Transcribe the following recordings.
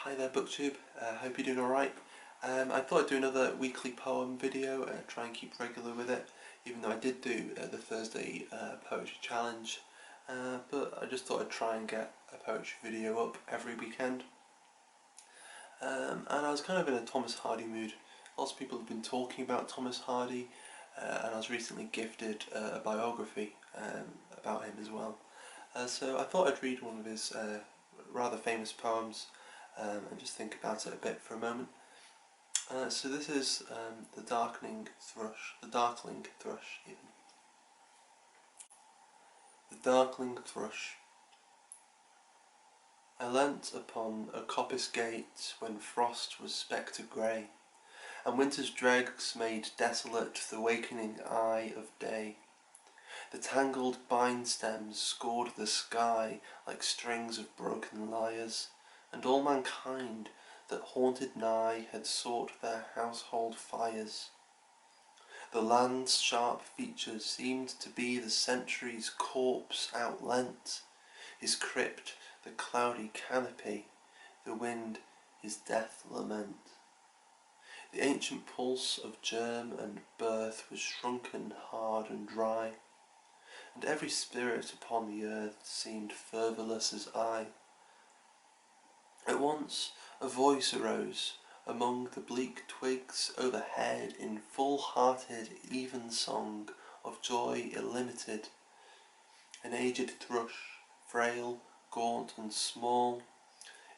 Hi there BookTube, hope you're doing alright. I thought I'd do another weekly poem video, try and keep regular with it, even though I did do the Thursday poetry challenge, but I just thought I'd try and get a poetry video up every weekend. And I was kind of in a Thomas Hardy mood. Lots of people have been talking about Thomas Hardy, and I was recently gifted a biography about him as well. So I thought I'd read one of his rather famous poems and just think about it a bit for a moment. So this is the Darkling Thrush even. The Darkling Thrush. I leant upon a coppice gate when frost was spectre grey, and winter's dregs made desolate the wakening eye of day. The tangled bind stems scored the sky like strings of broken lyres, and all mankind that haunted nigh had sought their household fires. The land's sharp features seemed to be the century's corpse outlent, his crypt the cloudy canopy, the wind his death lament. The ancient pulse of germ and birth was shrunken hard and dry, and every spirit upon the earth seemed fervorless as I. At once a voice arose among the bleak twigs overhead in full-hearted even song of joy illimited. An aged thrush, frail, gaunt and small,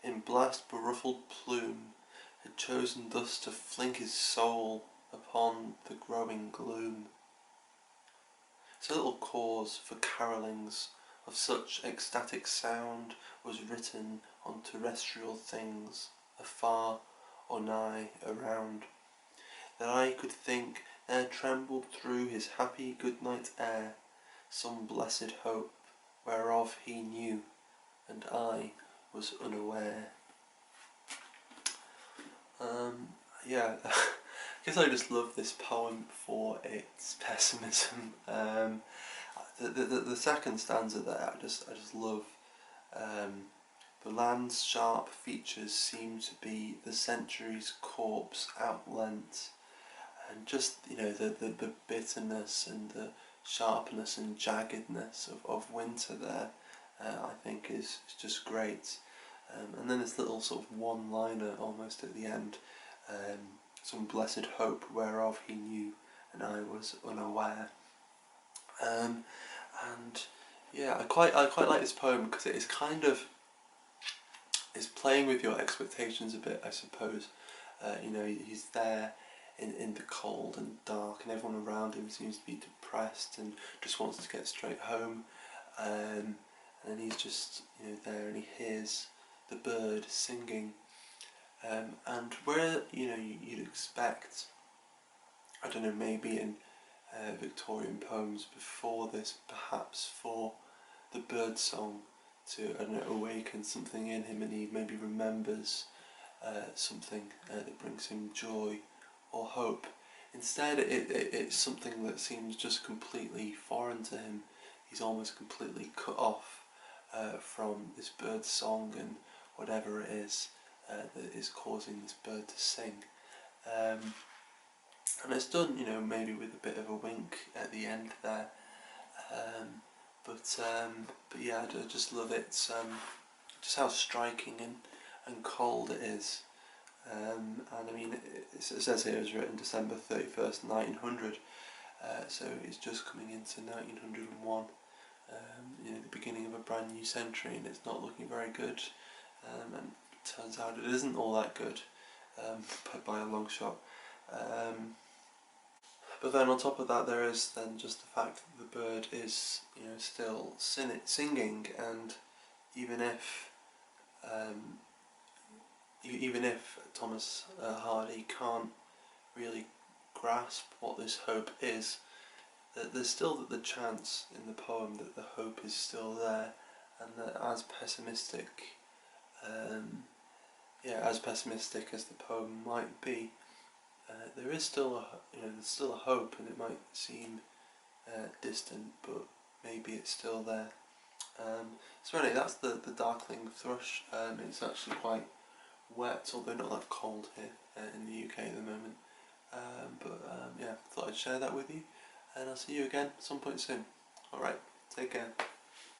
in blast beruffled plume, had chosen thus to fling his soul upon the growing gloom. So little cause for carollings of such ecstatic sound was written on terrestrial things, afar or nigh around, that I could think there trembled through his happy good-night air some blessed hope, whereof he knew, and I was unaware. Yeah, I guess I just love this poem for its pessimism. The second stanza there, I just love. The land's sharp features seem to be the century's corpse outlent, and just, you know, the bitterness and the sharpness and jaggedness of winter there, I think is just great. And then this little sort of one-liner almost at the end, some blessed hope whereof he knew and I was unaware. And yeah, I quite like this poem because it is kind of, it's playing with your expectations a bit, I suppose. You know, he's there in the cold and dark, and everyone around him seems to be depressed and just wants to get straight home. And then he's just, you know, there, and he hears the bird singing. And where, you know, you'd expect, I don't know, maybe in Victorian poems before this, perhaps for the bird song to, I don't know, awaken something in him, and he maybe remembers something that brings him joy or hope. Instead, it's something that seems just completely foreign to him. He's almost completely cut off from this bird's song and whatever it is that is causing this bird to sing. And it's done, you know, maybe with a bit of a wink at the end there. But yeah, I just love it. Just how striking and cold it is. And I mean, it says here it was written December 31st, 1900. So it's just coming into 1901. You know, the beginning of a brand new century, and it's not looking very good. And it turns out it isn't all that good, by a long shot. But then on top of that, there is then just the fact that the bird is, you know, still singing, and even if Thomas Hardy can't really grasp what this hope is, there's still the chance in the poem that the hope is still there, and that as pessimistic as the poem might be, there is still there's still a hope, and it might seem distant, but maybe it's still there. So anyway, that's the Darkling Thrush. It's actually quite wet, although not that cold here in the UK at the moment. Yeah, thought I'd share that with you, and I'll see you again some point soon. Alright, take care.